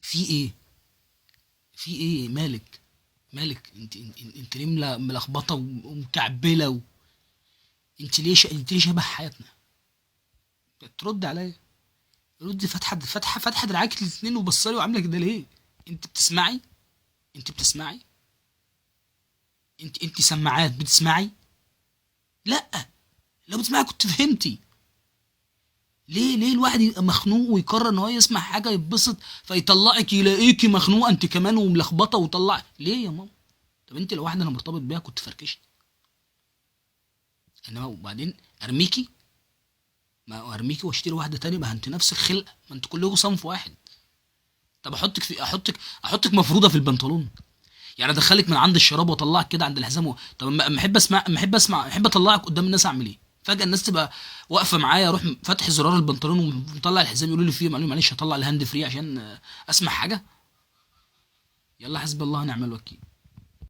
في ايه؟ في ايه؟ مالك؟ مالك انت ليه ملخبطه ومكعبله انت ليه انت ليه شبه حياتنا؟ ترد عليا؟ رد. فاتحه دراعك الاثنين وبصلي وعامله كده ليه؟ انت بتسمعي؟ انت بتسمعي؟ انت سماعات بتسمعي؟ لا. لو بتسمعي كنت فهمتي. ليه الواحد يبقى مخنوق ويقرر ان هو يسمع حاجه يتبسط، فيطلعك يلاقيكي مخنوقه انت كمان وملخبطه وطلع ليه يا ماما؟ طب انت لو واحده انا مرتبط بيها كنت فركشت، انما وبعدين ارميكي؟ ما هو ارميكي واشتري واحده تانية؟ ما انت نفس الخلقه، ما انت كلكم صنف واحد. طب احطك مفروضه في البنطلون؟ يعني ادخلك من عند الشراب واطلعك كده عند الحزام طب ما احب اطلعك قدام الناس اعمل ايه؟ فجاه الناس تبقى واقفه معايا، اروح فاتح زرار البنطلون ومطلع الحزام، يقولوا لي فيه معلش هطلع الهاند فري عشان اسمع حاجه. يلا حسبي الله ونعم الوكيل.